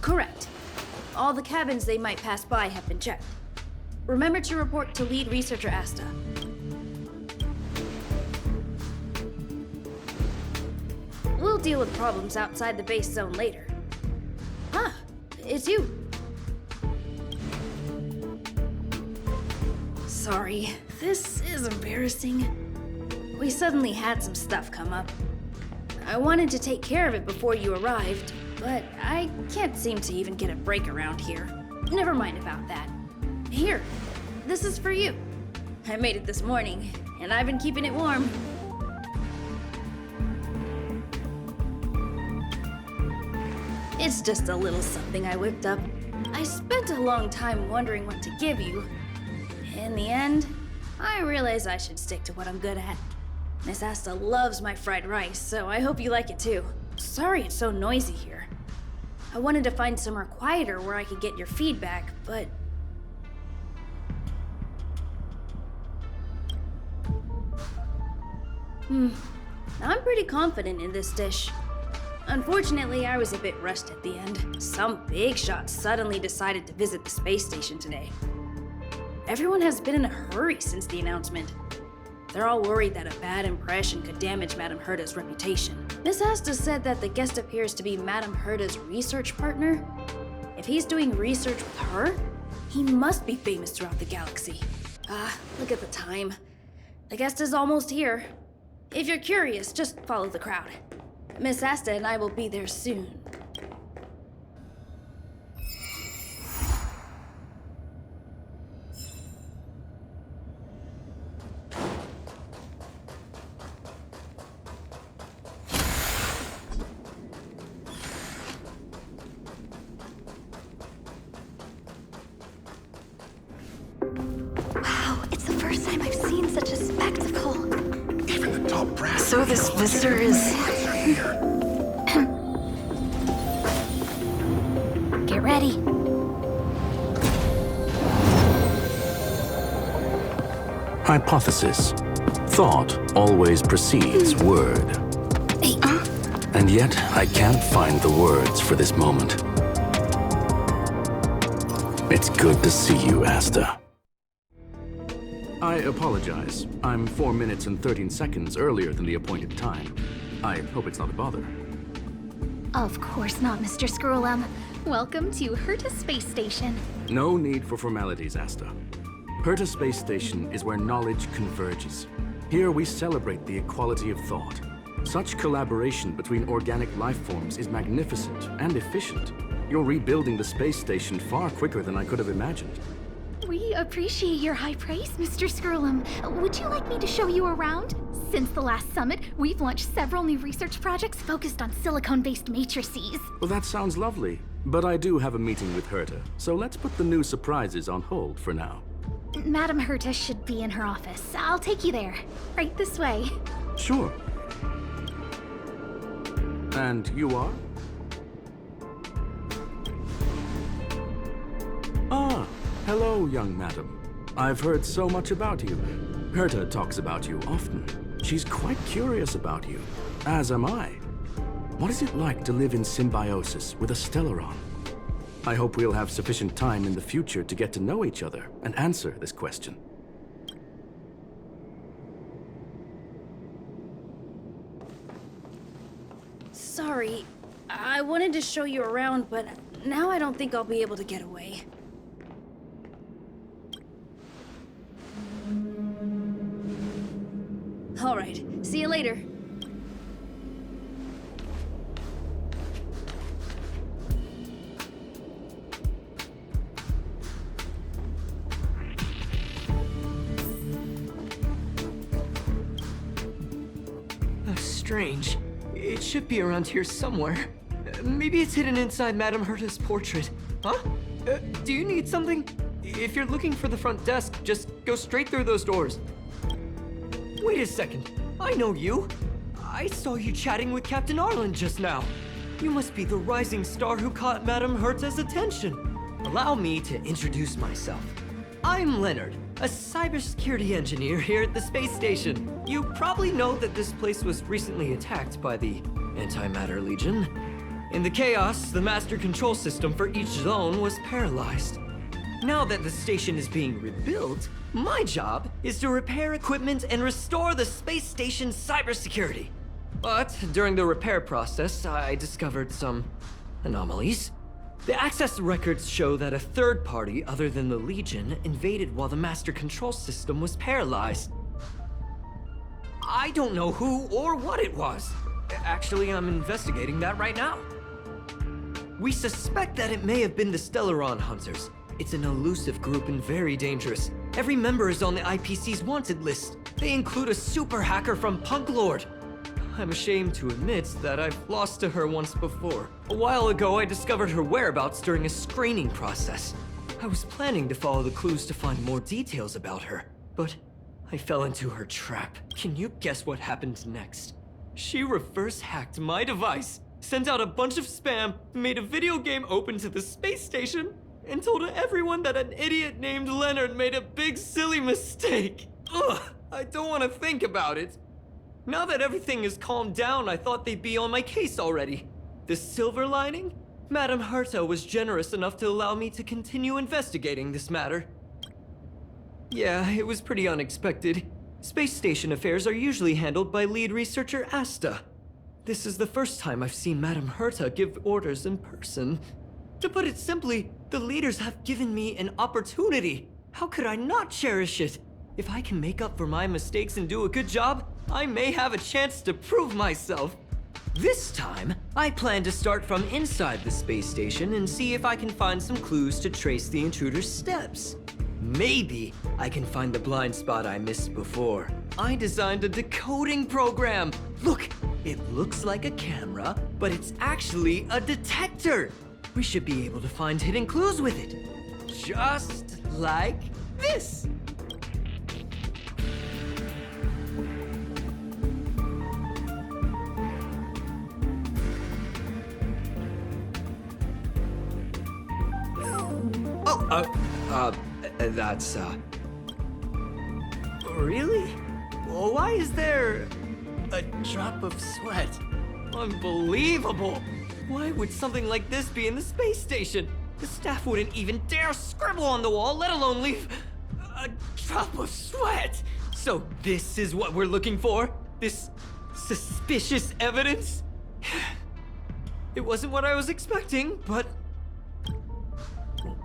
Correct. All the cabins they might pass by have been checked. Remember to report to lead researcher Asta. We'll deal with problems outside the base zone later. Ah, it's you. Sorry, this is embarrassing. We suddenly had some stuff come up. I wanted to take care of it before you arrived, but I can't seem to even get a break around here. Never mind about that. Here, this is for you. I made it this morning, and I've been keeping it warm. It's just a little something I whipped up. I spent a long time wondering what to give you. In the end, I realized I should stick to what I'm good at. Miss Asta loves my fried rice, so I hope you like it too. Sorry it's so noisy here. I wanted to find somewhere quieter where I could get your feedback, but... I'm pretty confident in this dish. Unfortunately, I was a bit rushed at the end. Some big shot suddenly decided to visit the space station today. Everyone has been in a hurry since the announcement. They're all worried that a bad impression could damage Madame Herta's reputation. Miss Asta said that the guest appears to be Madame Herta's research partner. If he's doing research with her, he must be famous throughout the galaxy. Look at the time. The guest is almost here. If you're curious, just follow the crowd. Miss Asta and I will be there soon. Wow, it's the first time I've seen such a spectacle. Even the top brass. So this visitor is... Get ready. Hypothesis. Thought always precedes word. Hey, And yet, I can't find the words for this moment. It's good to see you, Asta. I apologize. I'm 4 minutes and 13 seconds earlier than the appointed time. I hope it's not a bother. Of course not, Mr. Scrollum. Welcome to Herta Space Station. No need for formalities, Asta. Herta Space Station is where knowledge converges. Here we celebrate the equality of thought. Such collaboration between organic life forms is magnificent and efficient. You're rebuilding the space station far quicker than I could have imagined. We appreciate your high praise, Mr. Scrollum. Would you like me to show you around? Since the last summit, we've launched several new research projects focused on silicone-based matrices. Well, that sounds lovely. But I do have a meeting with Herta, so let's put the new surprises on hold for now. Madame Herta should be in her office. I'll take you there. Right this way. Sure. And you are? Ah, hello, young madam. I've heard so much about you. Herta talks about you often. She's quite curious about you, as am I. What is it like to live in symbiosis with a Stellaron? I hope we'll have sufficient time in the future to get to know each other and answer this question. Sorry, I wanted to show you around, but now I don't think I'll be able to get away. All right, see you later. Strange. It should be around here somewhere. Maybe it's hidden inside Madame Herta's portrait. Huh? Do you need something? If you're looking for the front desk, just go straight through those doors. Wait a second. I know you. I saw you chatting with Captain Arlen just now. You must be the rising star who caught Madame Herta's attention. Allow me to introduce myself. I'm Leonard, a cybersecurity engineer here at the space station. You probably know that this place was recently attacked by the Antimatter Legion. In the chaos, the master control system for each zone was paralyzed. Now that the station is being rebuilt, my job is to repair equipment and restore the space station's cybersecurity. But during the repair process, I discovered some anomalies. The access records show that a third party other than the Legion invaded while the master control system was paralyzed. I don't know who or what it was. Actually, I'm investigating that right now. We suspect that it may have been the Stellaron Hunters. It's an elusive group and very dangerous. Every member is on the IPC's wanted list. They include a super hacker from Punk Lord. I'm ashamed to admit that I've lost to her once before. A while ago, I discovered her whereabouts during a screening process. I was planning to follow the clues to find more details about her, but I fell into her trap. Can you guess what happened next? She reverse hacked my device, sent out a bunch of spam, made a video game open to the space station, and told everyone that an idiot named Leonard made a big silly mistake. Ugh, I don't want to think about it. Now that everything is calmed down, I thought they'd be on my case already. The silver lining? Madame Herta was generous enough to allow me to continue investigating this matter. Yeah, it was pretty unexpected. Space station affairs are usually handled by lead researcher Asta. This is the first time I've seen Madame Herta give orders in person. To put it simply, the leaders have given me an opportunity. How could I not cherish it? If I can make up for my mistakes and do a good job, I may have a chance to prove myself. This time, I plan to start from inside the space station and see if I can find some clues to trace the intruder's steps. Maybe I can find the blind spot I missed before. I designed a decoding program. Look, it looks like a camera, but it's actually a detector. We should be able to find hidden clues with it. Just like this. That's, Really? Well, why is there a drop of sweat? Unbelievable! Why would something like this be in the space station? The staff wouldn't even dare scribble on the wall, let alone leave a drop of sweat! So this is what we're looking for? This suspicious evidence? It wasn't what I was expecting, but...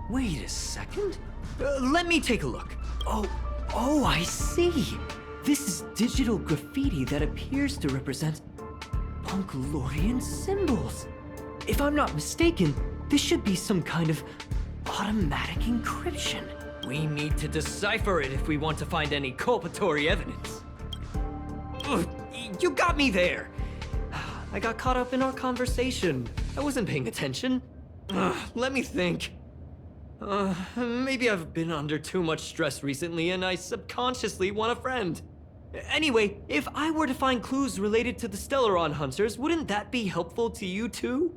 Wait a second. Let me take a look. Oh, I see. This is digital graffiti that appears to represent Punkalorian symbols. If I'm not mistaken, this should be some kind of automatic encryption. We need to decipher it if we want to find any culpatory evidence. Ugh, you got me there. I got caught up in our conversation. I wasn't paying attention. Let me think. Maybe I've been under too much stress recently and I subconsciously want a friend. Anyway, if I were to find clues related to the Stellaron Hunters, wouldn't that be helpful to you too?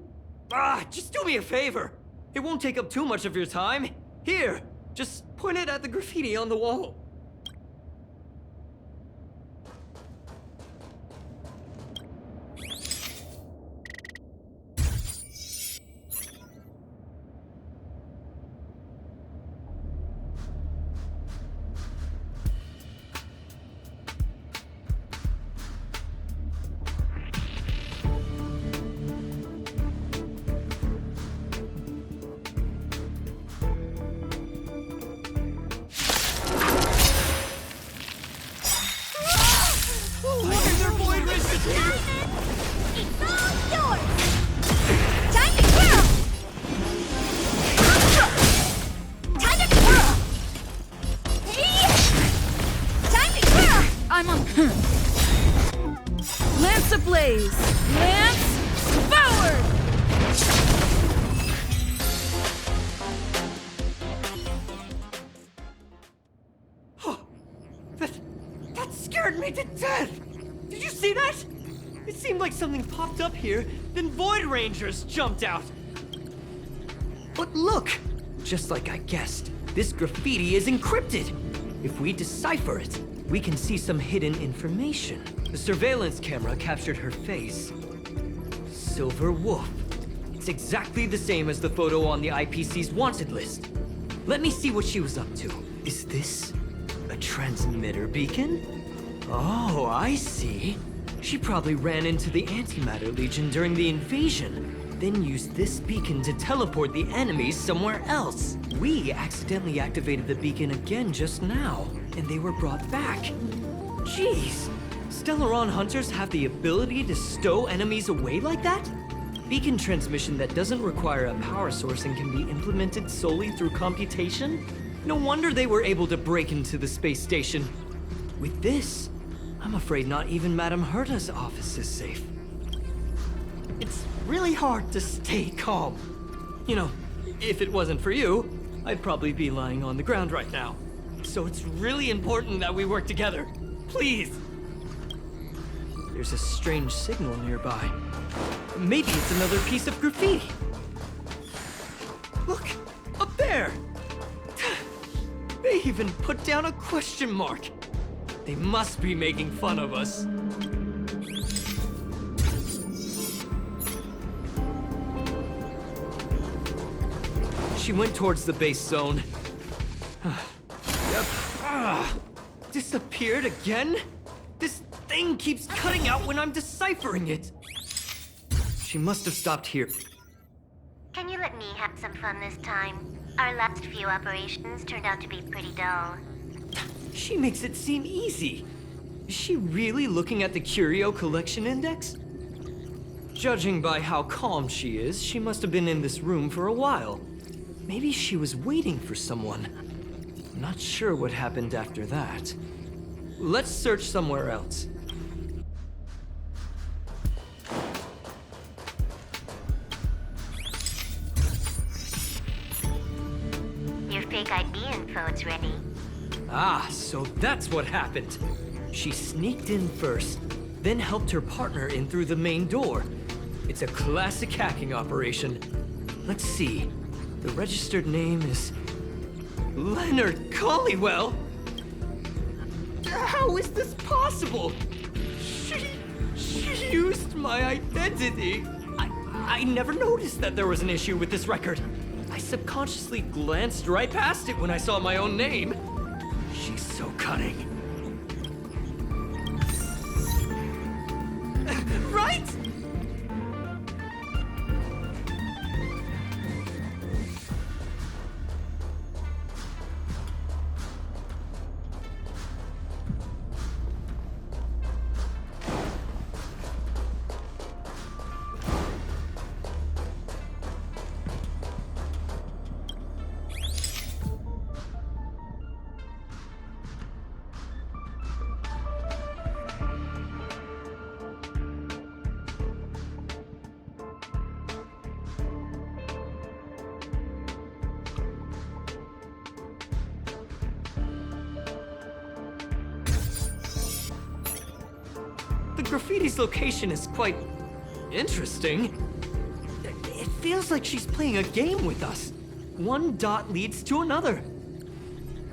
Just do me a favor. It won't take up too much of your time. Here, just point it at the graffiti on the wall. Lance ablaze! Lance forward! That scared me to death! Did you see that? It seemed like something popped up here, then Void Rangers jumped out. But look! Just like I guessed, this graffiti is encrypted. If we decipher it, we can see some hidden information. The surveillance camera captured her face. Silver Wolf. It's exactly the same as the photo on the IPC's wanted list. Let me see what she was up to. Is this a transmitter beacon? Oh, I see. She probably ran into the Antimatter Legion during the invasion, then used this beacon to teleport the enemies somewhere else. We accidentally activated the beacon again just now, and they were brought back. Jeez, Stellaron hunters have the ability to stow enemies away like that? Beacon transmission that doesn't require a power source and can be implemented solely through computation? No wonder they were able to break into the space station. With this, I'm afraid not even Madame Herta's office is safe. It's really hard to stay calm. You know, if it wasn't for you, I'd probably be lying on the ground right now. So it's really important that we work together. Please! There's a strange signal nearby. Maybe it's another piece of graffiti. Look, up there! They even put down a question mark. They must be making fun of us. She went towards the base zone. Yep. Disappeared again? This thing keeps cutting out when I'm deciphering it. She must have stopped here. Can you let me have some fun this time? Our last few operations turned out to be pretty dull. She makes it seem easy. Is she really looking at the Curio Collection Index? Judging by how calm she is, she must have been in this room for a while. Maybe she was waiting for someone. I'm not sure what happened after that. Let's search somewhere else. Your fake ID info is ready. Ah, so that's what happened. She sneaked in first, then helped her partner in through the main door. It's a classic hacking operation. Let's see. The registered name is Leonard Collywell. How is this possible? She used my identity. I never noticed that there was an issue with this record. I subconsciously glanced right past it when I saw my own name. She's so cunning. Right? The graffiti's location is quite interesting. It feels like she's playing a game with us. One dot leads to another.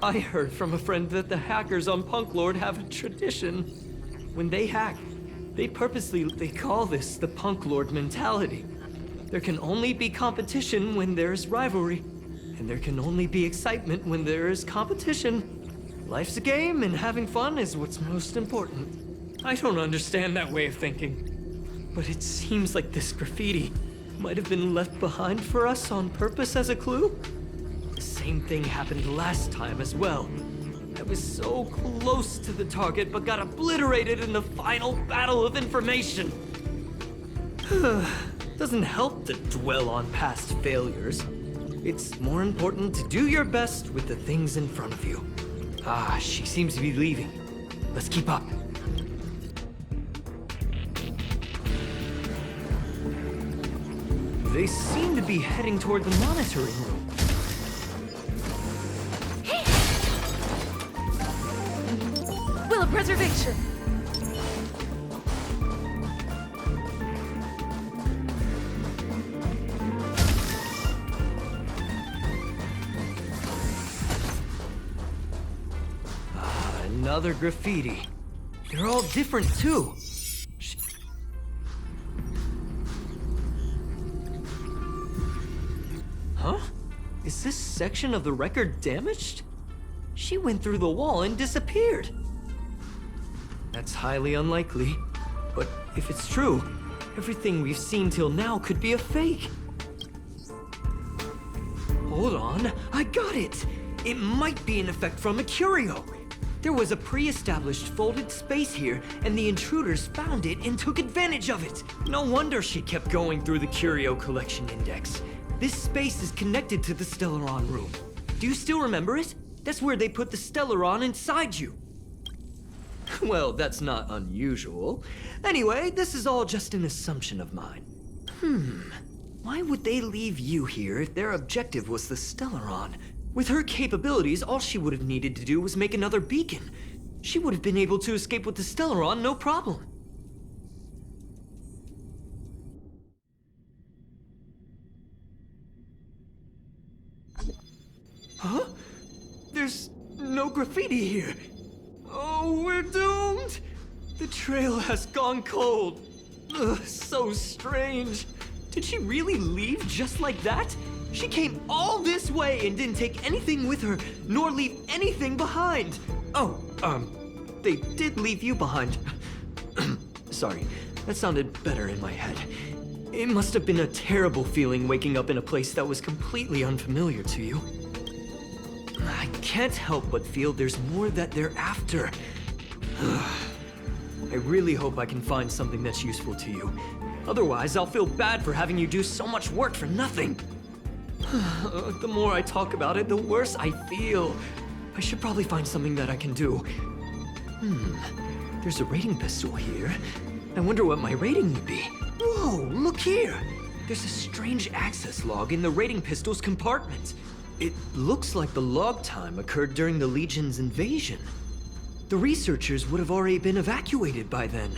I heard from a friend that the hackers on Punk Lord have a tradition. When they hack, they call this the Punk Lord mentality. There can only be competition when there's rivalry, and there can only be excitement when there is competition. Life's a game, and having fun is what's most important. I don't understand that way of thinking, but it seems like this graffiti might have been left behind for us on purpose as a clue. The same thing happened last time as well. I was so close to the target, but got obliterated in the final battle of information. Doesn't help to dwell on past failures. It's more important to do your best with the things in front of you. Ah, she seems to be leaving. Let's keep up. They seem to be heading toward the monitoring room. Will of preservation! Another graffiti. They're all different too. Huh? Is this section of the record damaged? She went through the wall and disappeared. That's highly unlikely. But if it's true, everything we've seen till now could be a fake. Hold on, I got it! It might be an effect from a curio. There was a pre-established folded space here, and the intruders found it and took advantage of it. No wonder she kept going through the curio collection index. This space is connected to the Stellaron room. Do you still remember it? That's where they put the Stellaron inside you. Well, that's not unusual. Anyway, this is all just an assumption of mine. Why would they leave you here if their objective was the Stellaron? With her capabilities, all she would have needed to do was make another beacon. She would have been able to escape with the Stellaron, no problem. Huh? There's no graffiti here. Oh, we're doomed! The trail has gone cold. Ugh, so strange. Did she really leave just like that? She came all this way and didn't take anything with her, nor leave anything behind. Oh, they did leave you behind. Sorry, that sounded better in my head. It must have been a terrible feeling waking up in a place that was completely unfamiliar to you. I can't help but feel there's more that they're after. I really hope I can find something that's useful to you. Otherwise, I'll feel bad for having you do so much work for nothing. The more I talk about it, the worse I feel. I should probably find something that I can do. There's a rating pistol here. I wonder what my rating would be. Whoa, look here! There's a strange access log in the rating pistol's compartment. It looks like the log time occurred during the Legion's invasion. The researchers would have already been evacuated by then.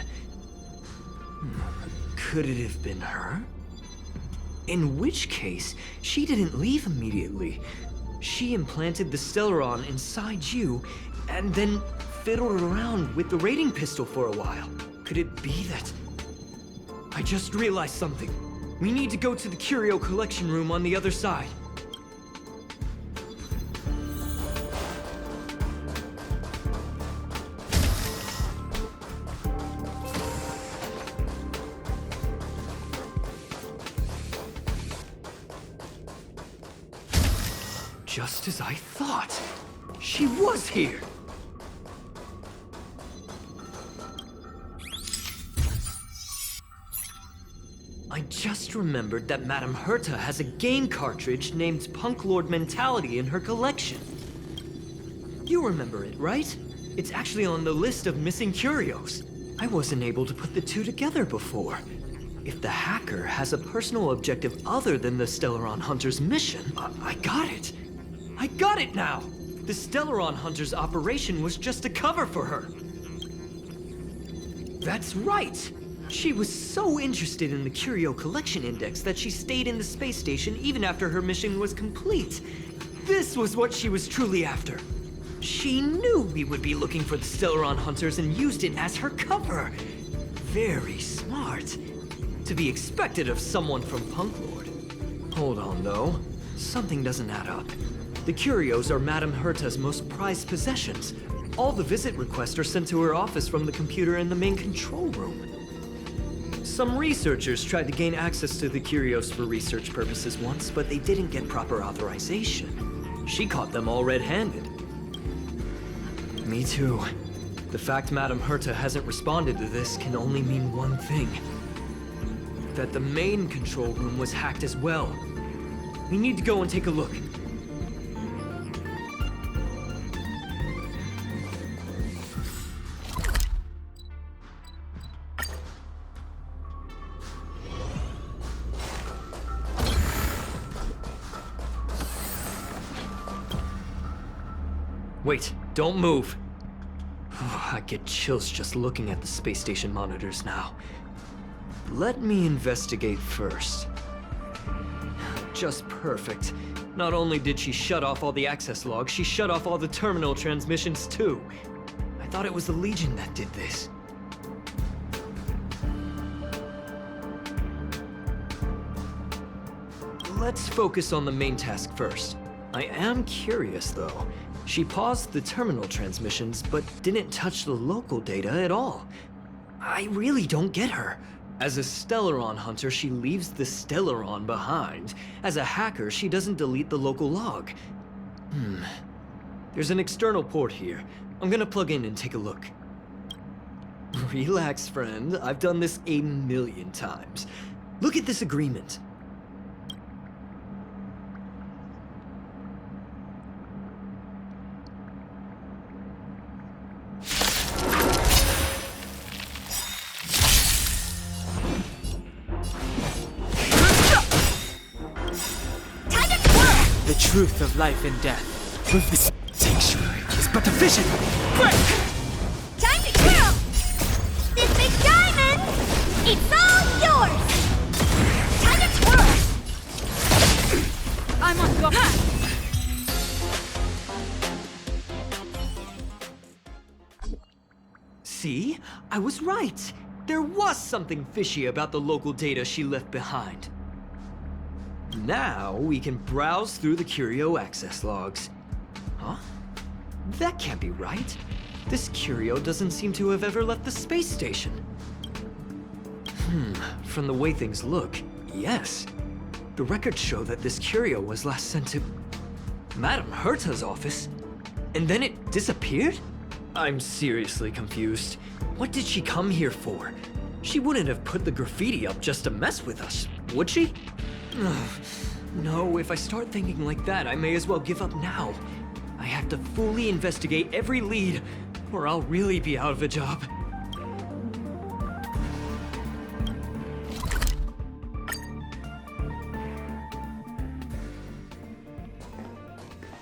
Could it have been her? In which case, she didn't leave immediately. She implanted the Stellaron inside you, and then fiddled around with the rating pistol for a while. Could it be that... I just realized something. We need to go to the curio collection room on the other side. Just as I thought. She was here. I just remembered that Madame Herta has a game cartridge named Punk Lord Mentality in her collection. You remember it, right? It's actually on the list of missing curios. I wasn't able to put the two together before. If the hacker has a personal objective other than the Stellaron Hunter's mission, I got it. I got it now! The Stellaron Hunter's operation was just a cover for her. That's right! She was so interested in the Curio Collection Index that she stayed in the space station even after her mission was complete. This was what she was truly after. She knew we would be looking for the Stellaron Hunters and used it as her cover. Very smart. To be expected of someone from Punk Lord. Hold on, though. Something doesn't add up. The curios are Madame Herta's most prized possessions. All the visit requests are sent to her office from the computer in the main control room. Some researchers tried to gain access to the curios for research purposes once, but they didn't get proper authorization. She caught them all red-handed. Me too. The fact Madame Herta hasn't responded to this can only mean one thing. That the main control room was hacked as well. We need to go and take a look. Wait, don't move. I get chills just looking at the space station monitors now. Let me investigate first. Just perfect. Not only did she shut off all the access logs, she shut off all the terminal transmissions too. I thought it was the Legion that did this. Let's focus on the main task first. I am curious, though. She paused the terminal transmissions, but didn't touch the local data at all. I really don't get her. As a Stellaron hunter, she leaves the Stellaron behind. As a hacker, she doesn't delete the local log. There's an external port here. I'm gonna plug in and take a look. Relax, friend. I've done this 1,000,000 times. Look at this agreement. The truth of life and death. With this sanctuary is but a vision. Break! Time to twirl! This big diamond, it's all yours! Time to twirl! I'm on your path! See? I was right. There was something fishy about the local data she left behind. Now we can browse through the Curio access logs. Huh? That can't be right. This Curio doesn't seem to have ever left the space station. From the way things look, yes. The records show that this Curio was last sent to Madame Herta's office, and then it disappeared? I'm seriously confused. What did she come here for? She wouldn't have put the graffiti up just to mess with us, would she? No, if I start thinking like that, I may as well give up now. I have to fully investigate every lead, or I'll really be out of a job.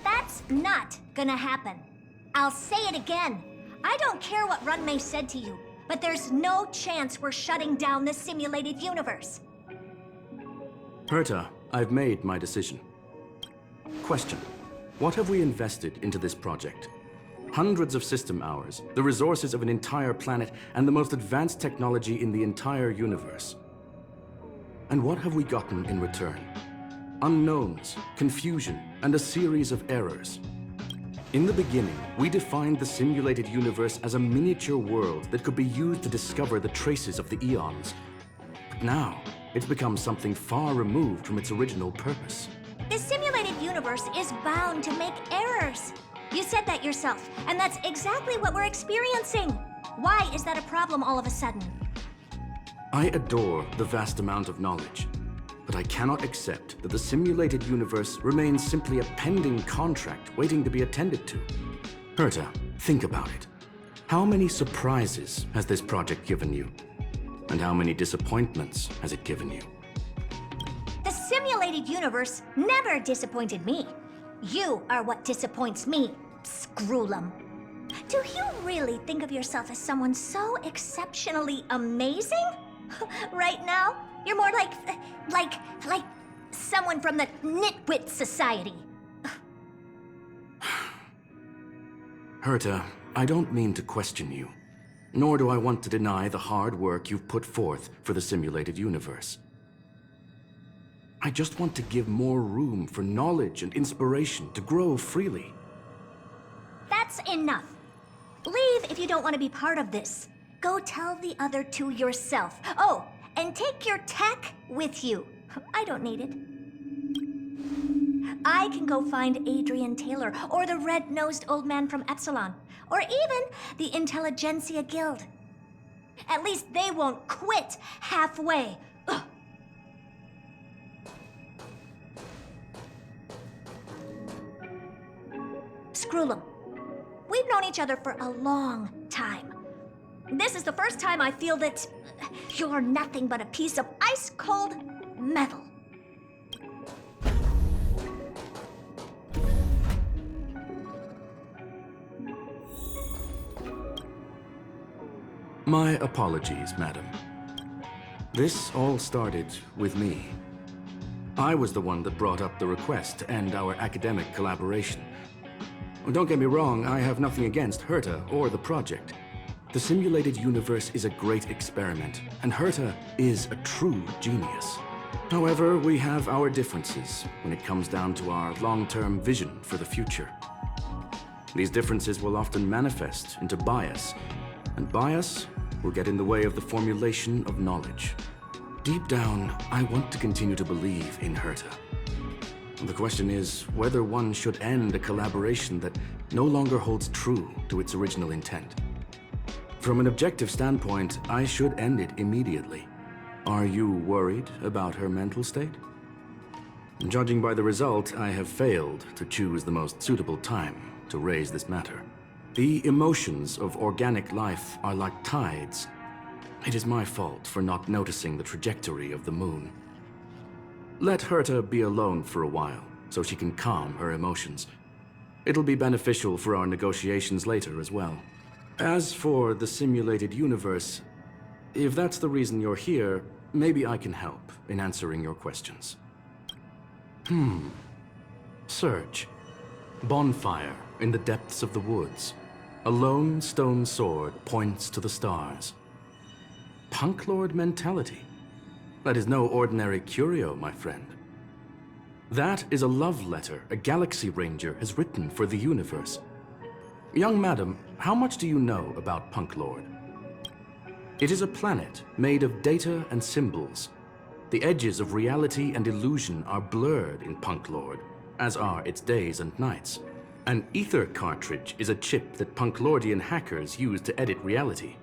That's not gonna happen. I'll say it again. I don't care what Runmei said to you, but there's no chance we're shutting down the simulated universe. Herta, I've made my decision. Question: what have we invested into this project? Hundreds of system hours, the resources of an entire planet, and the most advanced technology in the entire universe. And what have we gotten in return? Unknowns, confusion, and a series of errors. In the beginning, we defined the simulated universe as a miniature world that could be used to discover the traces of the eons. But now, it's become something far removed from its original purpose. The simulated universe is bound to make errors. You said that yourself, and that's exactly what we're experiencing. Why is that a problem all of a sudden? I adore the vast amount of knowledge, but I cannot accept that the simulated universe remains simply a pending contract waiting to be attended to. Herta, think about it. How many surprises has this project given you? And how many disappointments has it given you? The simulated universe never disappointed me. You are what disappoints me, Scroolum. Do you really think of yourself as someone so exceptionally amazing? Right now, you're more like someone from the Nitwit Society. Herta, I don't mean to question you, nor do I want to deny the hard work you've put forth for the simulated universe. I just want to give more room for knowledge and inspiration to grow freely. That's enough. Leave if you don't want to be part of this. Go tell the other two yourself. Oh, and take your tech with you. I don't need it. I can go find Adrian Taylor, or the red-nosed old man from Epsilon, or even the Intelligentsia Guild. At least they won't quit halfway. Ugh. Scroolum, we've known each other for a long time. This is the first time I feel that you're nothing but a piece of ice-cold metal. My apologies, madam. This all started with me. I was the one that brought up the request to end our academic collaboration. Don't get me wrong, I have nothing against Herta or the project. The simulated universe is a great experiment, and Herta is a true genius. However, we have our differences when it comes down to our long-term vision for the future. These differences will often manifest into bias, and bias will get in the way of the formulation of knowledge. Deep down, I want to continue to believe in Herta. The question is whether one should end a collaboration that no longer holds true to its original intent. From an objective standpoint, I should end it immediately. Are you worried about her mental state? Judging by the result, I have failed to choose the most suitable time to raise this matter. The emotions of organic life are like tides. It is my fault for not noticing the trajectory of the moon. Let Herta be alone for a while, so she can calm her emotions. It'll be beneficial for our negotiations later as well. As for the simulated universe, if that's the reason you're here, maybe I can help in answering your questions. Search. Bonfire in the depths of the woods. A lone stone sword points to the stars. Punk Lord mentality. That is no ordinary curio, my friend. That is a love letter a Galaxy Ranger has written for the universe. Young madam, how much do you know about Punk Lord? It is a planet made of data and symbols. The edges of reality and illusion are blurred in Punk Lord, as are its days and nights. An ether cartridge is a chip that Punklordian hackers use to edit reality.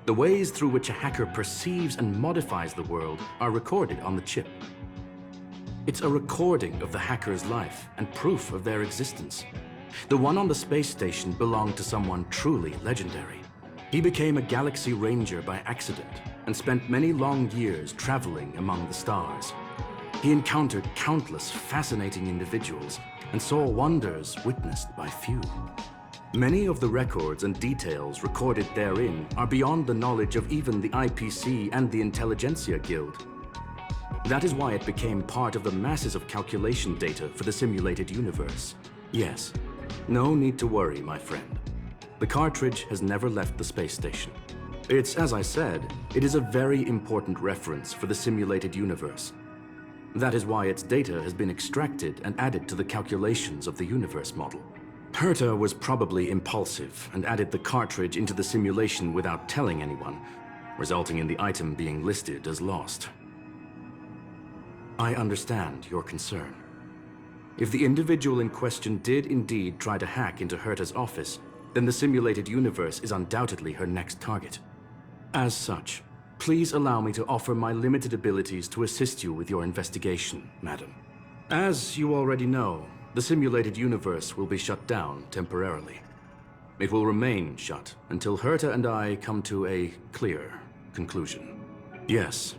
The ways through which a hacker perceives and modifies the world are recorded on the chip. It's a recording of the hacker's life and proof of their existence. The one on the space station belonged to someone truly legendary. He became a Galaxy Ranger by accident and spent many long years traveling among the stars. He encountered countless fascinating individuals and saw wonders witnessed by few. Many of the records and details recorded therein are beyond the knowledge of even the IPC and the Intelligentsia Guild. That is why it became part of the masses of calculation data for the simulated universe. Yes, no need to worry, my friend. The cartridge has never left the space station. It's, as I said, it is a very important reference for the simulated universe. That is why its data has been extracted and added to the calculations of the universe model. Herta was probably impulsive and added the cartridge into the simulation without telling anyone, resulting in the item being listed as lost. I understand your concern. If the individual in question did indeed try to hack into Herta's office, then the simulated universe is undoubtedly her next target. As such, please allow me to offer my limited abilities to assist you with your investigation, madam. As you already know, the simulated universe will be shut down temporarily. It will remain shut until Herta and I come to a clear conclusion. Yes,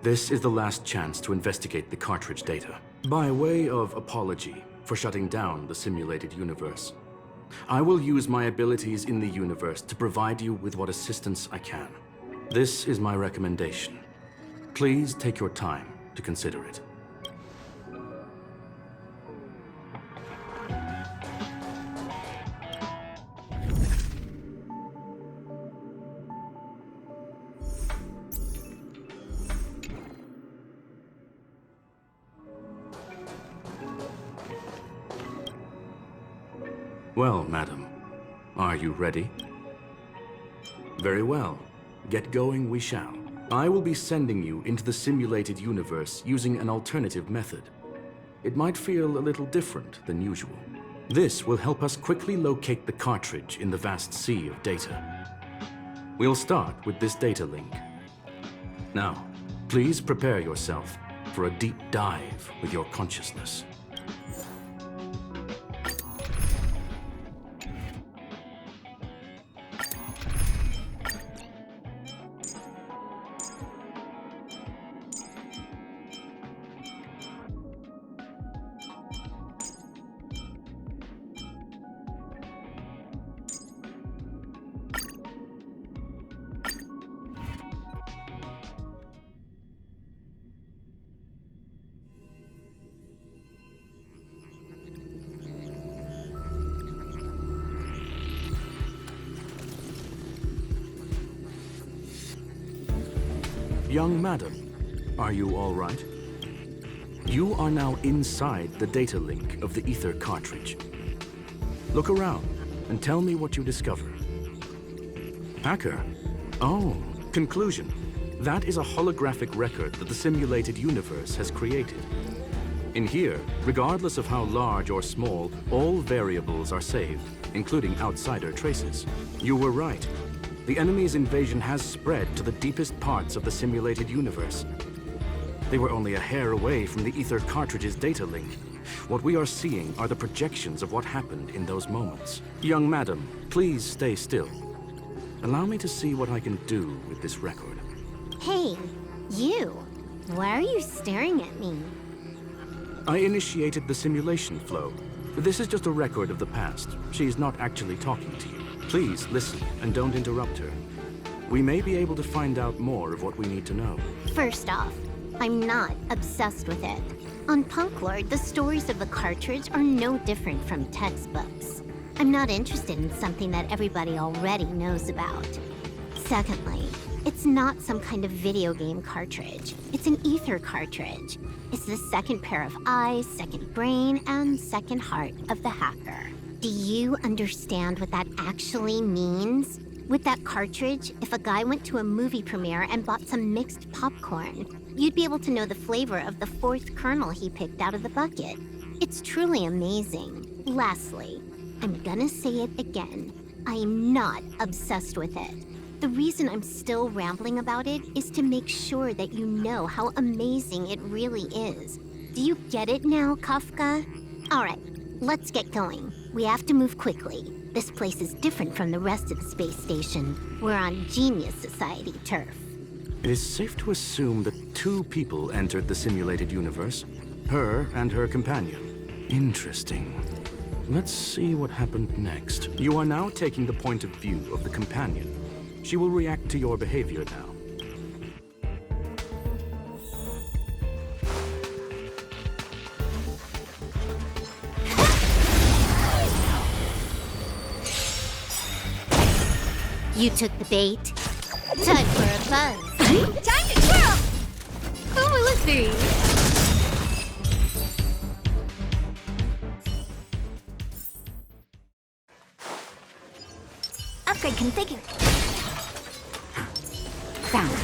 this is the last chance to investigate the cartridge data. By way of apology for shutting down the simulated universe, I will use my abilities in the universe to provide you with what assistance I can. This is my recommendation. Please take your time to consider it. Well, madam, are you ready? Very well. Get going we shall. I will be sending you into the simulated universe using an alternative method. It might feel a little different than usual. This will help us quickly locate the cartridge in the vast sea of data. We'll start with this data link. Now, please prepare yourself for a deep dive with your consciousness. Young madam, are you all right? You are now inside the data link of the Ether cartridge. Look around and tell me what you discover. Hacker? Oh, conclusion. That is a holographic record that the simulated universe has created. In here, regardless of how large or small, all variables are saved, including outsider traces. You were right. The enemy's invasion has spread to the deepest parts of the simulated universe. They were only a hair away from the Ether cartridge's data link. What we are seeing are the projections of what happened in those moments. Young madam, please stay still. Allow me to see what I can do with this record. Hey, you. Why are you staring at me? I initiated the simulation flow. This is just a record of the past. She's not actually talking to you. Please listen and don't interrupt her. We may be able to find out more of what we need to know. First off, I'm not obsessed with it. On Punk Lord, the stories of the cartridge are no different from textbooks. I'm not interested in something that everybody already knows about. Secondly, it's not some kind of video game cartridge. It's an Ether cartridge. It's the second pair of eyes, second brain, and second heart of the hacker. Do you understand what that actually means? With that cartridge, if a guy went to a movie premiere and bought some mixed popcorn, you'd be able to know the flavor of the fourth kernel he picked out of the bucket. It's truly amazing. Lastly, I'm gonna say it again. I am not obsessed with it. The reason I'm still rambling about it is to make sure that you know how amazing it really is. Do you get it now, Kafka? All right, let's get going. We have to move quickly. This place is different from the rest of the space station. We're on Genius Society turf. It is safe to assume that two people entered the simulated universe. Her and her companion. Interesting. Let's see what happened next. You are now taking the point of view of the companion. She will react to your behavior now. You took the bait. Time for a buzz. Time to twirl! Oh, let's see. Upgrade configured. Found.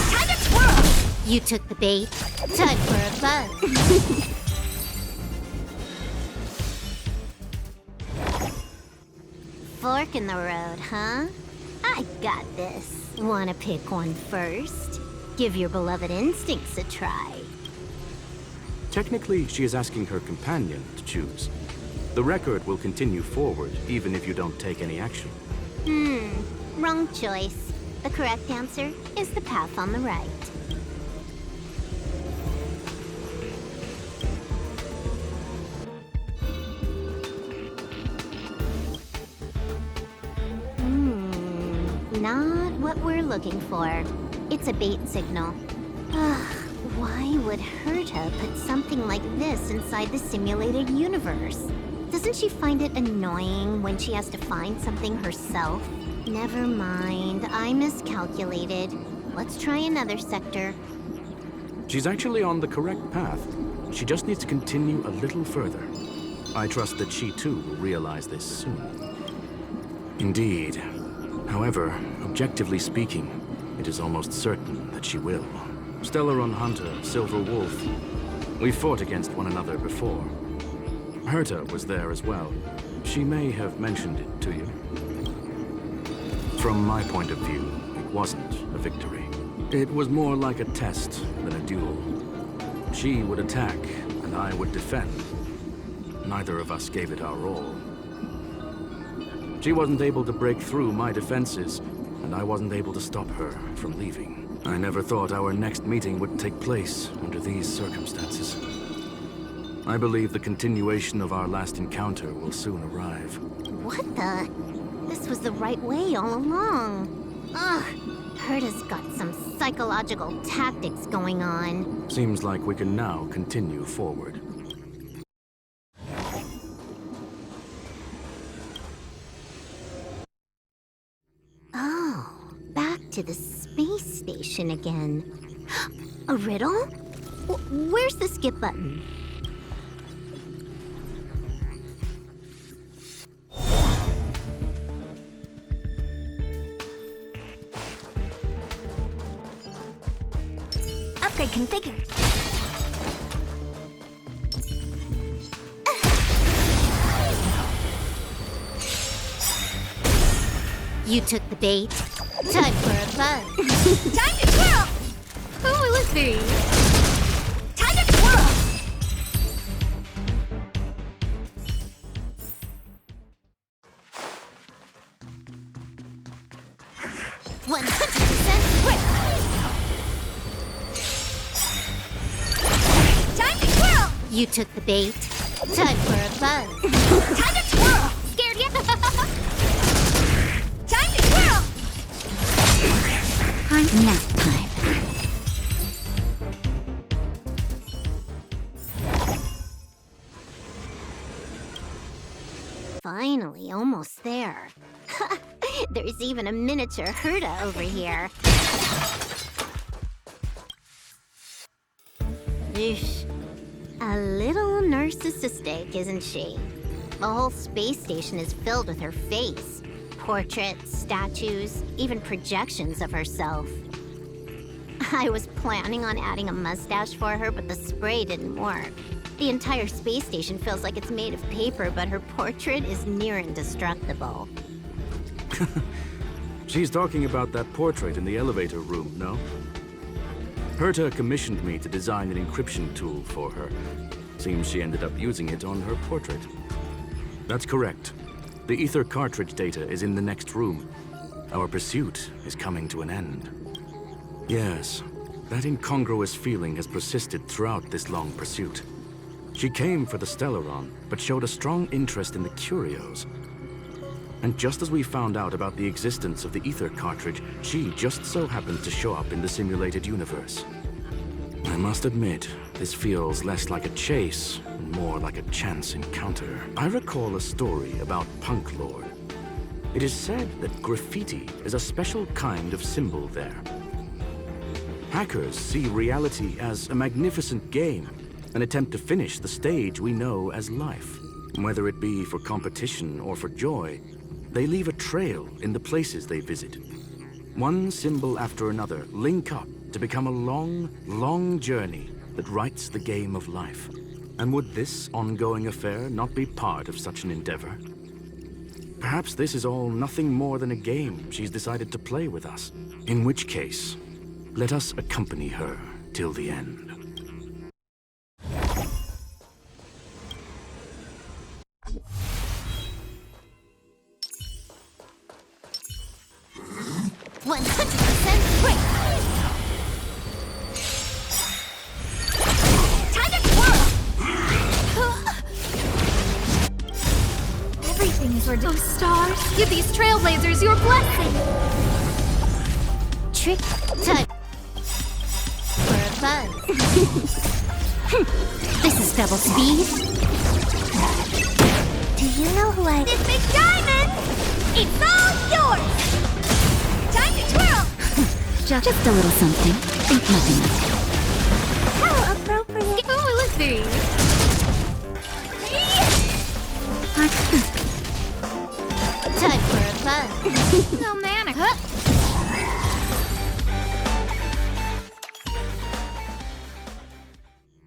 Time to twirl! You took the bait. Time for a buzz. Fork in the road, huh? I got this. Wanna pick one first? Give your beloved instincts a try. Technically, she is asking her companion to choose. The record will continue forward, even if you don't take any action. Wrong choice. The correct answer is the path on the right. Not what we're looking for. It's a bait signal. Why would Herta put something like this inside the simulated universe? Doesn't she find it annoying when she has to find something herself? Never mind, I miscalculated. Let's try another sector. She's actually on the correct path. She just needs to continue a little further. I trust that she too will realize this soon. Indeed. However, objectively speaking, it is almost certain that she will. Stellaron Hunter, Silver Wolf. We fought against one another before. Herta was there as well. She may have mentioned it to you. From my point of view, it wasn't a victory. It was more like a test than a duel. She would attack, and I would defend. Neither of us gave it our all. She wasn't able to break through my defenses, and I wasn't able to stop her from leaving. I never thought our next meeting would take place under these circumstances. I believe the continuation of our last encounter will soon arrive. What the? This was the right way all along. Ugh, Herta's got some psychological tactics going on. Seems like we can now continue forward. Oh, back to the space station again. A riddle? Where's the skip button? Upgrade configured. You took the bait. Time for a buzz. Time to twirl! Oh, let's see. Time to twirl! 100% quick. Time to twirl! You took the bait. Time for a buzz. Time to twirl! Scared ya? Time to twirl! Nap time. Finally, almost there. There's even a miniature Herta over here. Eesh. A little narcissistic, isn't she? The whole space station is filled with her face. Portraits, statues, even projections of herself. I was planning on adding a mustache for her, but the spray didn't work. The entire space station feels like it's made of paper, but her portrait is near indestructible. She's talking about that portrait in the elevator room, no? Herta commissioned me to design an encryption tool for her. Seems she ended up using it on her portrait. That's correct. The ether cartridge data is in the next room. Our pursuit is coming to an end. Yes, that incongruous feeling has persisted throughout this long pursuit. She came for the Stellaron, but showed a strong interest in the curios. And just as we found out about the existence of the ether cartridge, she just so happened to show up in the simulated universe. I must admit, this feels less like a chase and more like a chance encounter. I recall a story about Punk Lord. It is said that graffiti is a special kind of symbol there. Hackers see reality as a magnificent game, an attempt to finish the stage we know as life. Whether it be for competition or for joy, they leave a trail in the places they visit. One symbol after another link up to become a long, long journey that writes the game of life. And would this ongoing affair not be part of such an endeavor? Perhaps this is all nothing more than a game she's decided to play with us. In which case, let us accompany her till the end. Oh, stars, give these trailblazers your blessing! Trick time for a buzz. This is double speed. Do you know who I... This big diamond! It's all yours! Time to twirl! Just a little something. Think nothing of it. How appropriate! Oh, let's see. Time for a buzz. No manic.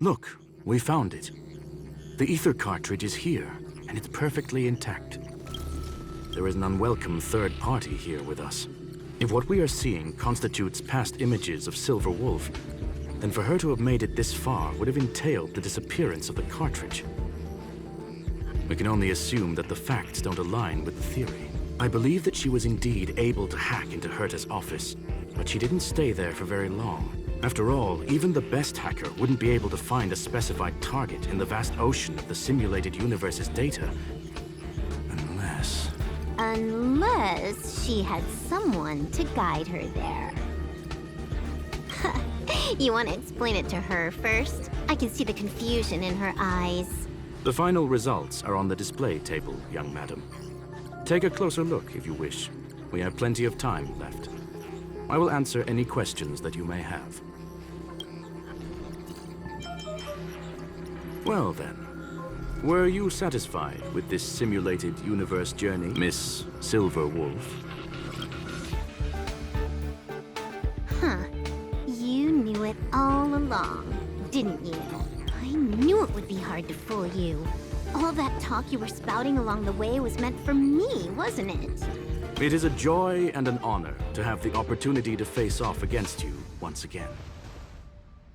Look, we found it. The ether cartridge is here, and it's perfectly intact. There is an unwelcome third party here with us. If what we are seeing constitutes past images of Silver Wolf, then for her to have made it this far would have entailed the disappearance of the cartridge. We can only assume that the facts don't align with the theory. I believe that she was indeed able to hack into Herta's office, but she didn't stay there for very long. After all, even the best hacker wouldn't be able to find a specified target in the vast ocean of the simulated universe's data. Unless she had someone to guide her there. You want to explain it to her first? I can see the confusion in her eyes. The final results are on the display table, young madam. Take a closer look if you wish. We have plenty of time left. I will answer any questions that you may have. Well then, were you satisfied with this simulated universe journey, Miss Silver Wolf? Huh. You knew it all along, didn't you? I knew it would be hard to fool you. All that talk you were spouting along the way was meant for me, wasn't it? It is a joy and an honor to have the opportunity to face off against you once again.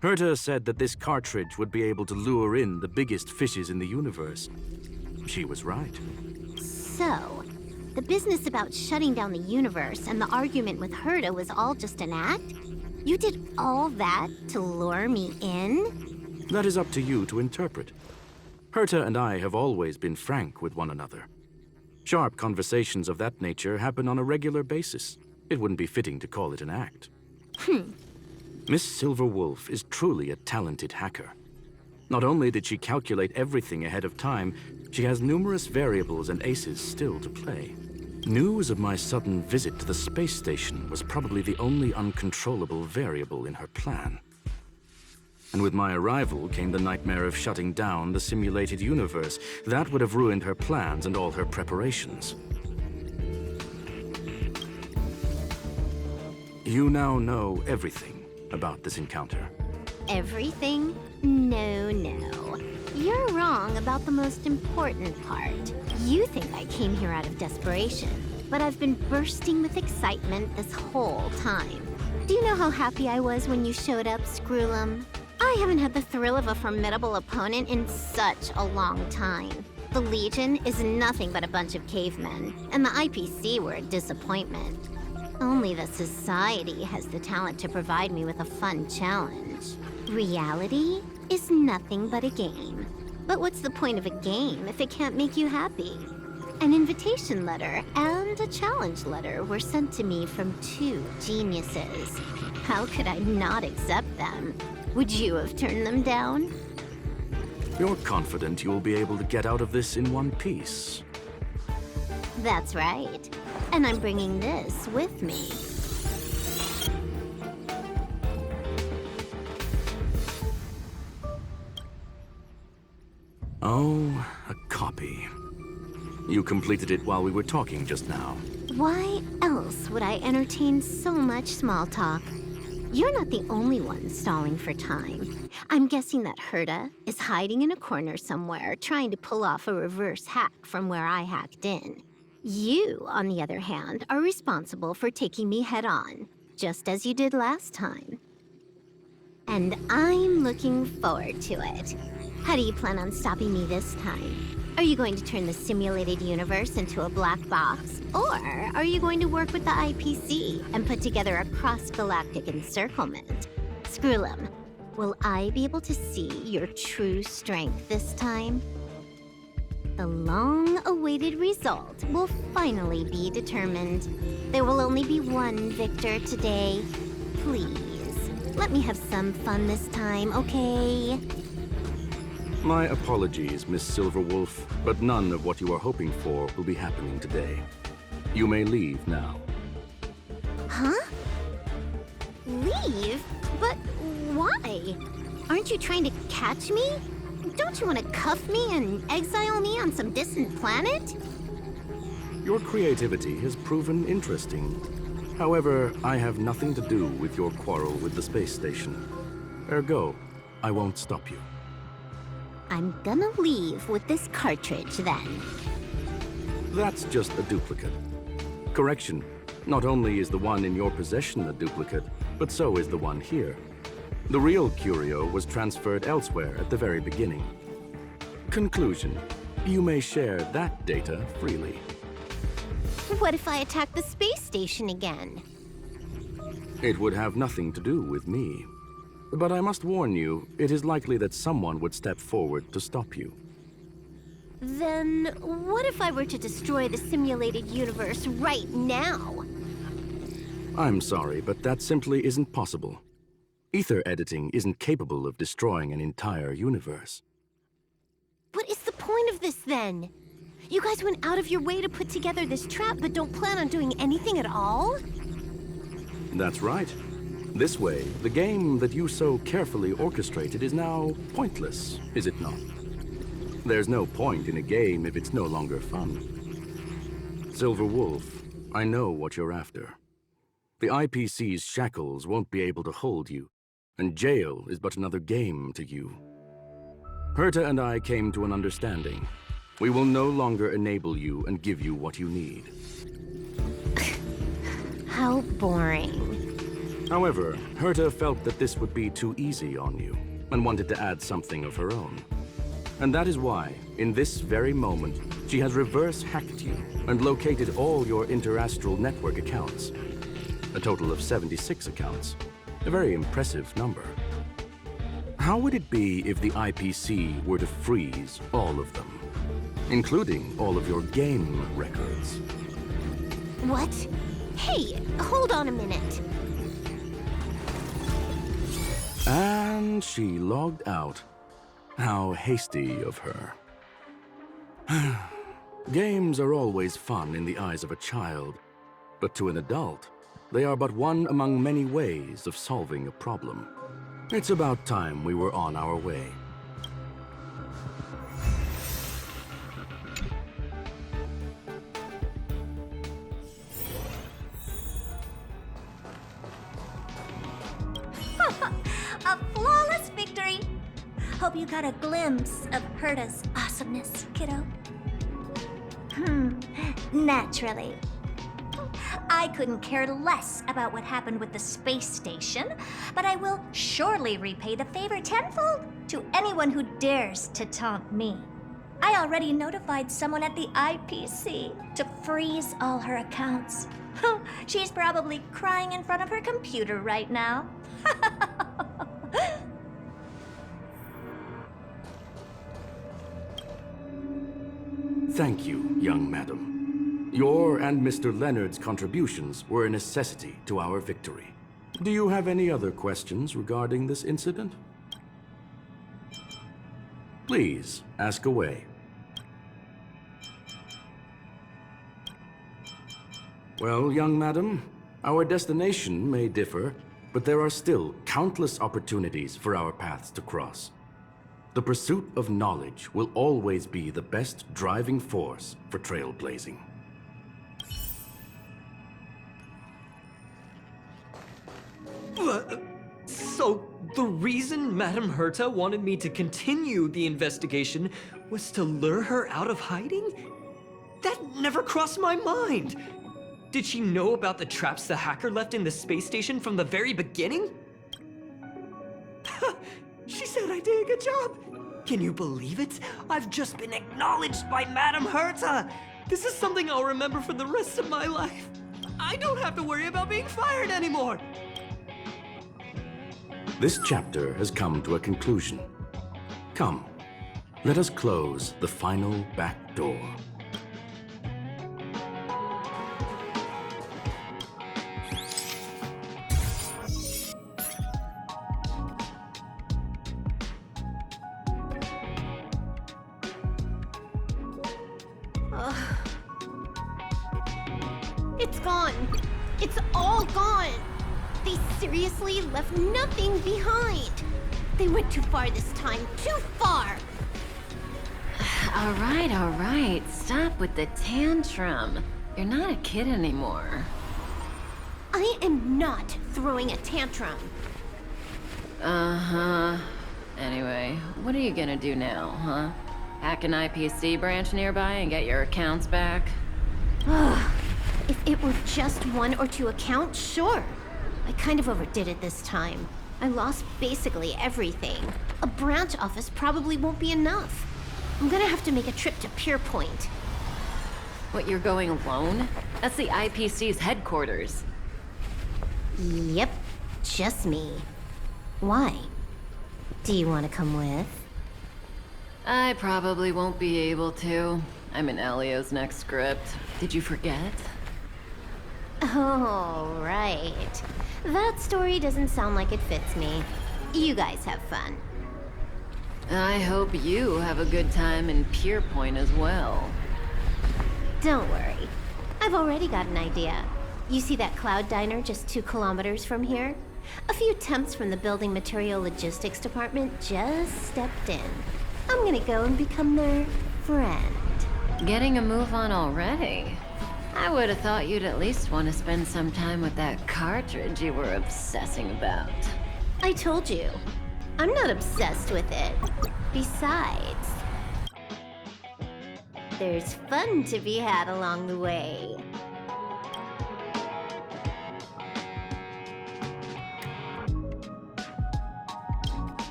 Herta said that this cartridge would be able to lure in the biggest fishes in the universe. She was right. So, the business about shutting down the universe and the argument with Herta was all just an act? You did all that to lure me in? That is up to you to interpret. Herta and I have always been frank with one another. Sharp conversations of that nature happen on a regular basis. It wouldn't be fitting to call it an act. Miss Silver Wolf is truly a talented hacker. Not only did she calculate everything ahead of time, she has numerous variables and aces still to play. News of my sudden visit to the space station was probably the only uncontrollable variable in her plan. And with my arrival came the nightmare of shutting down the simulated universe. That would have ruined her plans and all her preparations. You now know everything about this encounter. Everything? No, no. You're wrong about the most important part. You think I came here out of desperation, but I've been bursting with excitement this whole time. Do you know how happy I was when you showed up, Screwlum? I haven't had the thrill of a formidable opponent in such a long time. The Legion is nothing but a bunch of cavemen, and the IPC were a disappointment. Only the Society has the talent to provide me with a fun challenge. Reality is nothing but a game. But what's the point of a game if it can't make you happy? An invitation letter and a challenge letter were sent to me from two geniuses. How could I not accept them? Would you have turned them down? You're confident you'll be able to get out of this in one piece. That's right. And I'm bringing this with me. Oh, a copy. You completed it while we were talking just now. Why else would I entertain so much small talk? You're not the only one stalling for time. I'm guessing that Herta is hiding in a corner somewhere, trying to pull off a reverse hack from where I hacked in. You, on the other hand, are responsible for taking me head-on, just as you did last time. And I'm looking forward to it. How do you plan on stopping me this time? Are you going to turn the simulated universe into a black box? Or are you going to work with the IPC and put together a cross-galactic encirclement? Screwlum, will I be able to see your true strength this time? The long-awaited result will finally be determined. There will only be one victor today. Please, let me have some fun this time, okay? My apologies, Miss Silverwolf, but none of what you are hoping for will be happening today. You may leave now. Huh? Leave? But why? Aren't you trying to catch me? Don't you want to cuff me and exile me on some distant planet? Your creativity has proven interesting. However, I have nothing to do with your quarrel with the space station. Ergo, I won't stop you. I'm gonna leave with this cartridge then. That's just a duplicate. Correction, not only is the one in your possession a duplicate, but so is the one here. The real curio was transferred elsewhere at the very beginning. Conclusion, you may share that data freely. What if I attack the space station again? It would have nothing to do with me. But I must warn you, it is likely that someone would step forward to stop you. Then what if I were to destroy the simulated universe right now? I'm sorry, but that simply isn't possible. Ether editing isn't capable of destroying an entire universe. What is the point of this then? You guys went out of your way to put together this trap, but don't plan on doing anything at all? That's right. This way, the game that you so carefully orchestrated is now pointless, is it not? There's no point in a game if it's no longer fun. Silver Wolf, I know what you're after. The IPC's shackles won't be able to hold you, and jail is but another game to you. Herta and I came to an understanding. We will no longer enable you and give you what you need. How boring. However, Herta felt that this would be too easy on you, and wanted to add something of her own. And that is why, in this very moment, she has reverse-hacked you and located all your interastral network accounts. A total of 76 accounts. A very impressive number. How would it be if the IPC were to freeze all of them, including all of your game records? What? Hey, hold on a minute. And she logged out. How hasty of her. Games are always fun in the eyes of a child, but to an adult, they are but one among many ways of solving a problem. It's about time we were on our way. A flawless victory! Hope you got a glimpse of Herta's awesomeness, kiddo. Naturally. I couldn't care less about what happened with the space station, but I will surely repay the favor tenfold to anyone who dares to taunt me. I already notified someone at the IPC to freeze all her accounts. She's probably crying in front of her computer right now. Thank you, young madam. Your and Mr. Leonard's contributions were a necessity to our victory. Do you have any other questions regarding this incident? Please, ask away. Well, young madam, our destination may differ, but there are still countless opportunities for our paths to cross. The pursuit of knowledge will always be the best driving force for trailblazing. So, the reason Madame Herta wanted me to continue the investigation was to lure her out of hiding? That never crossed my mind! Did she know about the traps the hacker left in the space station from the very beginning? She said I did a good job! Can you believe it? I've just been acknowledged by Madame Herta! This is something I'll remember for the rest of my life. I don't have to worry about being fired anymore! This chapter has come to a conclusion. Come, let us close the final back door. It's gone. It's all gone. They seriously left nothing behind. They went too far this time. Too far. All right. Stop with the tantrum. You're not a kid anymore. I am not throwing a tantrum. Uh-huh. Anyway, what are you gonna do now, huh? Hack an IPC branch nearby and get your accounts back? If it were just one or two accounts, sure. I kind of overdid it this time. I lost basically everything. A branch office probably won't be enough. I'm gonna have to make a trip to Pierpoint. What, you're going alone? That's the IPC's headquarters. Yep, just me. Why? Do you want to come with? I probably won't be able to. I'm in Elio's next script. Did you forget? Oh, right. That story doesn't sound like it fits me. You guys have fun. I hope you have a good time in Pierpoint as well. Don't worry. I've already got an idea. You see that cloud diner just 2 kilometers from here? A few temps from the building material logistics department just stepped in. I'm gonna go and become their friend. Getting a move on already? I would have thought you'd at least want to spend some time with that cartridge you were obsessing about. I told you, I'm not obsessed with it. Besides, there's fun to be had along the way.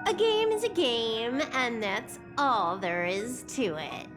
A game is a game, and that's all there is to it.